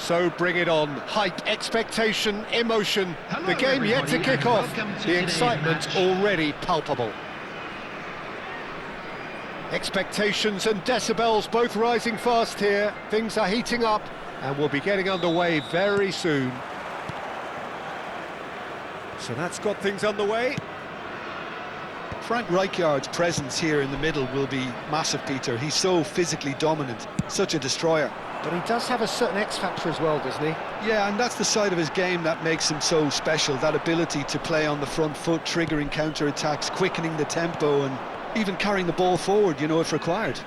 So bring it on. Hype, expectation, emotion. The game yet to kick off. The excitement already palpable. Expectations and decibels both rising fast here. Things are heating up and we'll be getting underway very soon. So that's got things underway. Frank Rijkaard's presence here in the middle will be massive, Peter. He's so physically dominant, such a destroyer. But he does have a certain X-factor as well, doesn't he? Yeah, and that's the side of his game that makes him so special, that ability to play on the front foot, triggering counter-attacks, quickening the tempo and even carrying the ball forward, you know, if required.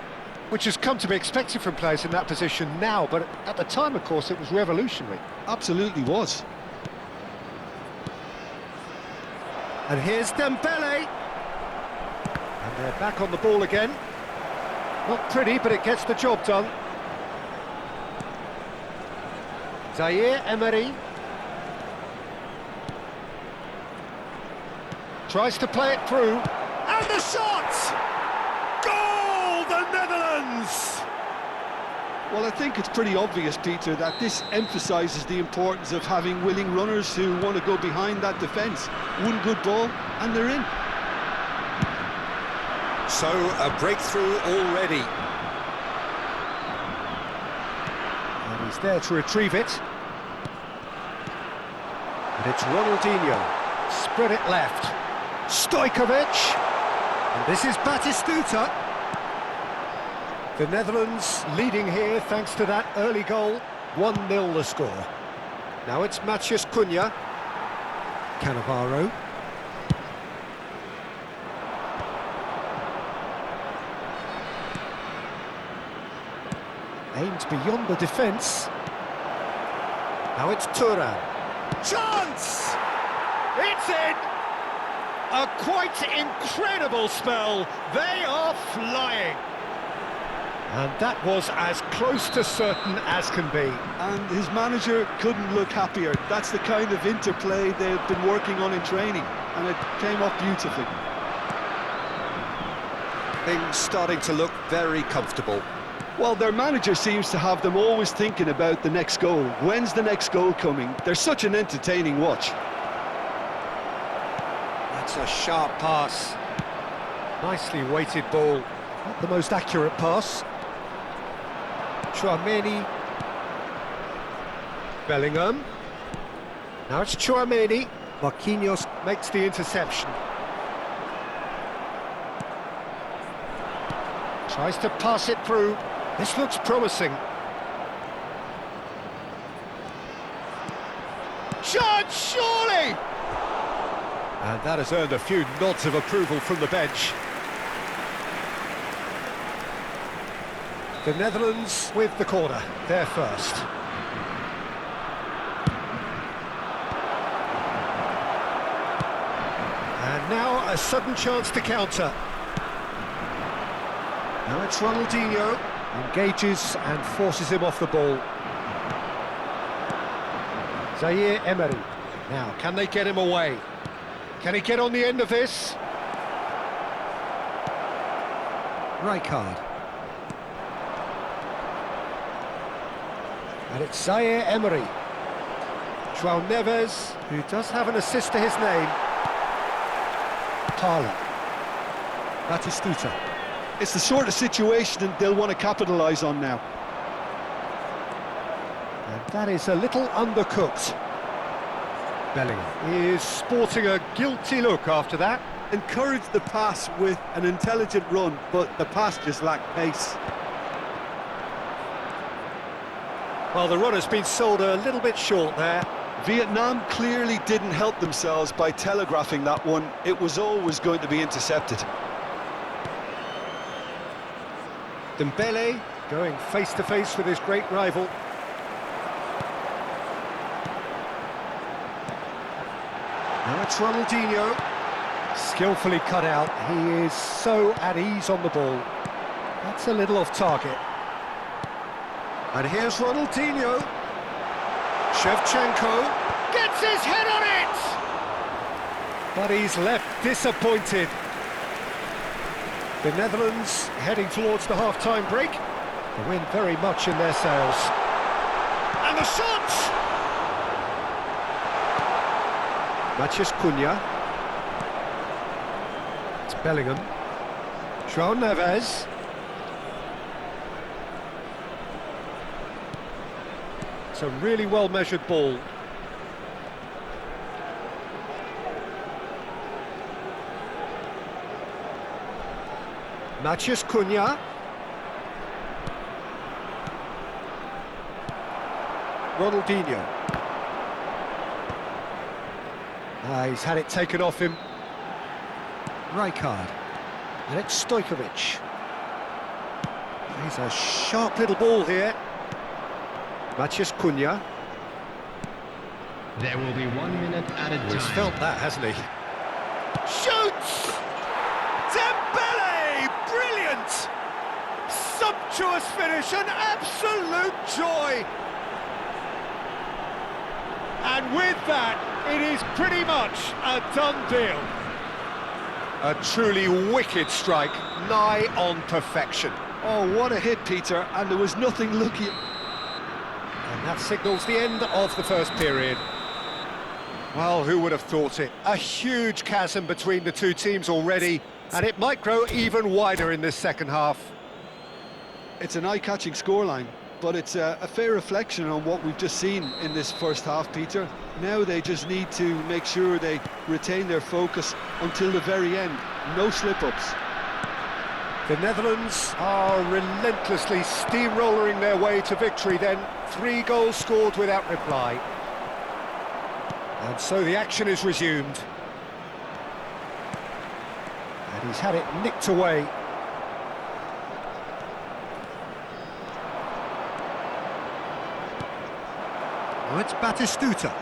Which has come to be expected from players in that position now, but at the time, of course, it was revolutionary. Absolutely was. And here's Dembele. And they're back on the ball again. Not pretty, but it gets the job done. Zaire Emery. Tries to play it through. And the shot! Goal, the Netherlands! Well, I think it's pretty obvious, Peter, that this emphasises the importance of having willing runners who want to go behind that defence. One good ball, and they're in. So, a breakthrough already. And he's there to retrieve it. And it's Ronaldinho. Spread it left. Stojkovic. And this is Batistuta. The Netherlands leading here thanks to that early goal. 1-0 the score. Now it's Matheus Cunha. Cannavaro. Aimed beyond the defence. Now it's Thuram. Chance! It's in! A quite incredible spell. They are flying. And that was as close to certain as can be. And his manager couldn't look happier. That's the kind of interplay they've been working on in training, and it came off beautifully. Things starting to look very comfortable. Well, their manager seems to have them always thinking about the next goal. When's the next goal coming? They're such an entertaining watch. That's a sharp pass. Nicely weighted ball. Not the most accurate pass. Tchouaméni. Bellingham. Now it's Tchouaméni. Marquinhos makes the interception. Tries to pass it through. This looks promising. Shot, surely! And that has earned a few nods of approval from the bench. The Netherlands with the corner, they're first. And now a sudden chance to counter. Now it's Ronaldinho, engages and forces him off the ball. Zaire Emery. Now, can they get him away? Can he get on the end of this? Rijkaard. And it's Zaire Emery. João Neves, who does have an assist to his name. Parla. Batistuta. It's the sort of situation that they'll want to capitalise on now. And that is a little undercooked. Bellingham is sporting a guilty look after that. Encouraged the pass with an intelligent run, but the pass just lacked pace. Well, the run has been sold a little bit short there. Vietnam clearly didn't help themselves by telegraphing that one. It was always going to be intercepted. Dembele going face-to-face with his great rival. Now it's Ronaldinho. Skillfully cut out. He is so at ease on the ball. That's a little off target. And here's Ronaldinho. Shevchenko gets his head on it! But he's left disappointed. The Netherlands heading towards the half-time break. The wind very much in their sails. And the shot! Matheus Cunha. It's Bellingham. João Neves. It's a really well-measured ball. Matheus Cunha. Ronaldinho. He's had it taken off him. Rijkaard. And it's Stojkovic. He's a sharp little ball here. Matheus Cunha. There will be 1 minute added time. He's felt that, hasn't he? Shoots! Dembele! Brilliant! Sumptuous finish, an absolute joy! And with that, it is pretty much a done deal. A truly wicked strike, nigh on perfection. Oh, what a hit, Peter, and there was nothing lucky. And that signals the end of the first period. Well, who would have thought it? A huge chasm between the two teams already, and it might grow even wider in this second half. It's an eye-catching scoreline, but it's a fair reflection on what we've just seen in this first half, Peter. Now they just need to make sure they retain their focus until the very end. No slip-ups. The Netherlands are relentlessly steamrolling their way to victory then. 3 goals scored without reply. And so the action is resumed. And he's had it nicked away. Oh, it's Batistuta.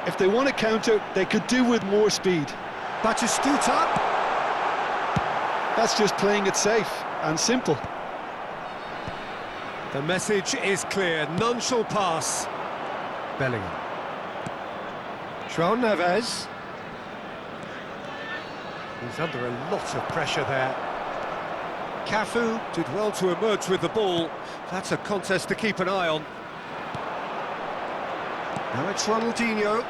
If they want to counter, they could do with more speed. Batistuta. That's just playing it safe and simple. The message is clear, none shall pass. Bellingham. João Neves. He's under a lot of pressure there. Cafu did well to emerge with the ball. That's a contest to keep an eye on. Now it's Ronaldinho.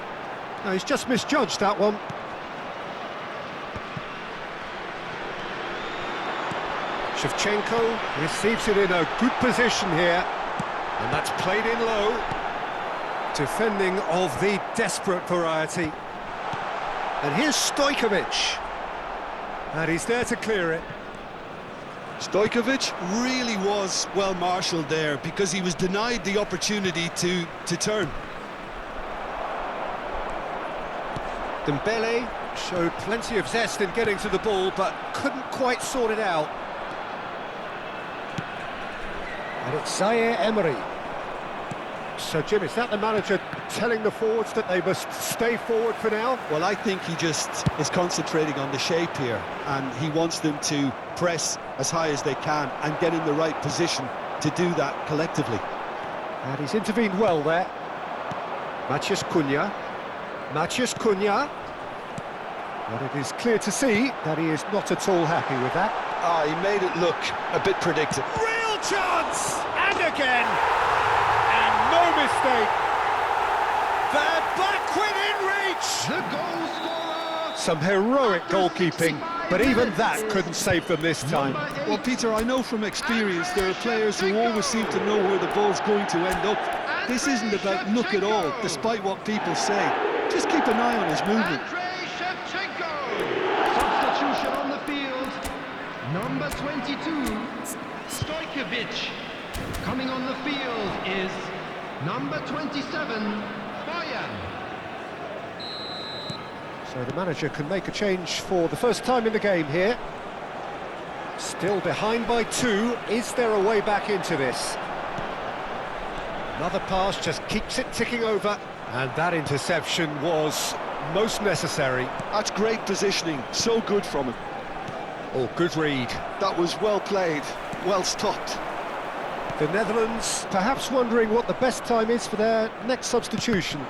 No, he's just misjudged that one. Shevchenko receives it in a good position here. And that's played in low. Defending of the desperate variety. And here's Stojkovic. And he's there to clear it. Stojkovic really was well marshalled there because he was denied the opportunity to turn. Dembele showed plenty of zest in getting to the ball, but couldn't quite sort it out. And it's Zaire Emery. So, Jim, is that the manager telling the forwards that they must stay forward for now? Well, I think he just is concentrating on the shape here, and he wants them to press as high as they can and get in the right position to do that collectively. And he's intervened well there. Matheus Cunha. Matheus Cunha. But it is clear to see that he is not at all happy with that. He made it look a bit predictable. Real chance! And again! And no mistake! They're back within reach! The goal scorer! Some heroic goalkeeping, but even that couldn't save them this time. Well, Peter, I know from experience there are players who always seem to know where the ball's going to end up. This isn't about luck at all, despite what people say. Just keep an eye on his movement. Substitution on the field. Number 22, Stojkovic. Coming on the field is number 27, Bojan. So the manager can make a change for the first time in the game here. Still behind by 2. Is there a way back into this? Another pass just keeps it ticking over. And that interception was most necessary. That's great positioning, so good from him. Oh, good read. That was well played, well stopped. The Netherlands perhaps wondering what the best time is for their next substitution.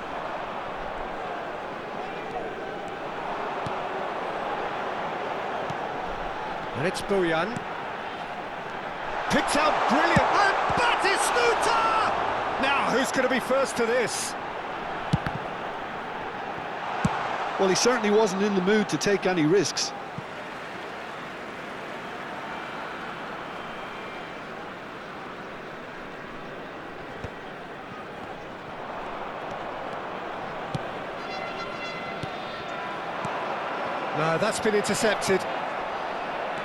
And it's Bojan. Picked out brilliant. And Batistuta! Now, who's going to be first to this? Well, he certainly wasn't in the mood to take any risks. No, that's been intercepted.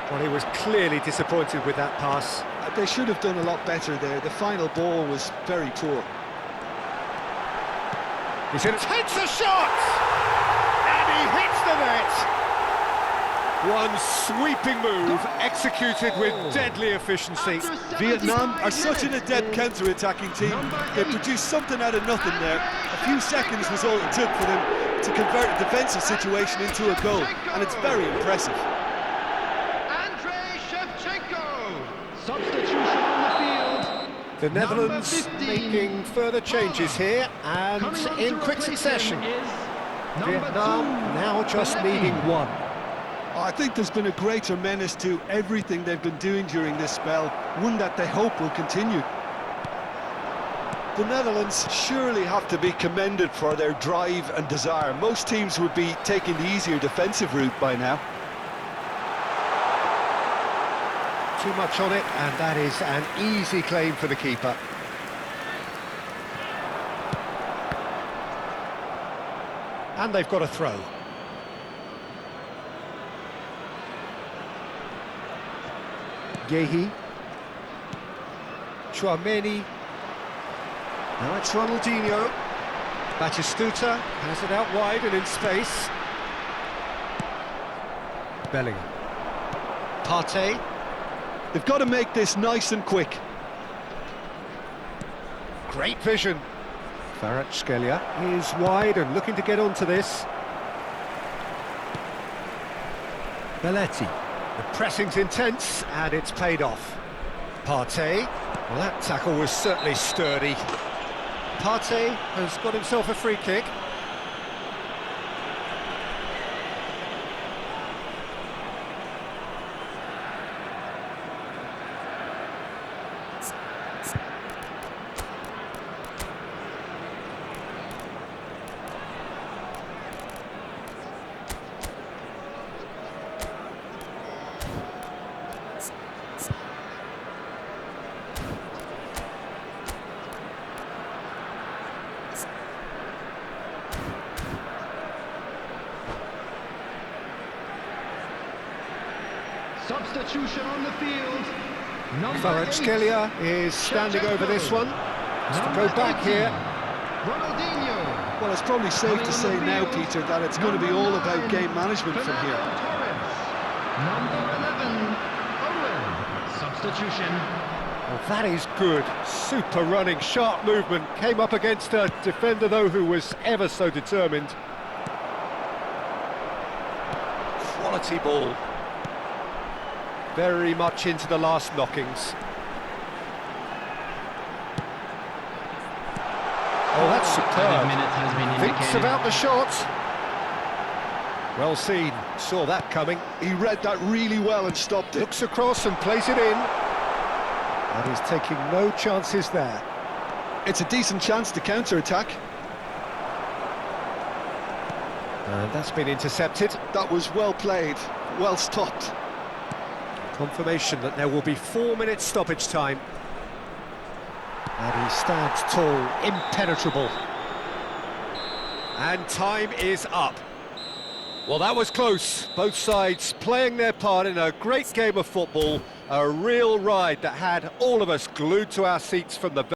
Well, he was clearly disappointed with that pass. They should have done a lot better there. The final ball was very poor. He's in, takes a shot! And he hits the net! One sweeping move, executed with deadly efficiency. Vietnam are such an adept counter-attacking team. They produced something out of nothing there. A few seconds was all it took for them to convert a defensive situation into a goal, and it's very impressive. Substitution on the field. The Netherlands making further changes here, and in quick succession. Vietnam now just needing one. I think there's been a greater menace to everything they've been doing during this spell, one that they hope will continue. The Netherlands surely have to be commended for their drive and desire. Most teams would be taking the easier defensive route by now. Too much on it, and that is an easy claim for the keeper. And they've got a throw. Yehi. Chouameni. Now it's Ronaldinho. Batistuta has it out wide and in space. Bellingham. Potw. They've got to make this nice and quick. Great vision. Kvaratskhelia is wide and looking to get onto this. Belletti. The pressing's intense and it's paid off. Potw. Well, that tackle was certainly sturdy. Potw has got himself a free kick. Substitution on the field. Kvaratskhelia is standing over this one. Has to go back here. Ronaldinho. Well, it's probably safe to say now, Peter, that it's going to be all about game management from here. Number 11, Owen. Substitution. Well, that is good. Super running, sharp movement. Came up against a defender, though, who was ever so determined. Quality ball. Very much into the last knockings. Oh, that's superb. Thinks about the shot. Well seen. Saw that coming. He read that really well and stopped it. Looks across and plays it in. And he's taking no chances there. It's a decent chance to counter-attack. And that's been intercepted. That was well played, well stopped. Confirmation that there will be 4 minutes stoppage time. And he stands tall, impenetrable. And time is up. Well, that was close. Both sides playing their part in a great game of football. A real ride that had all of us glued to our seats from the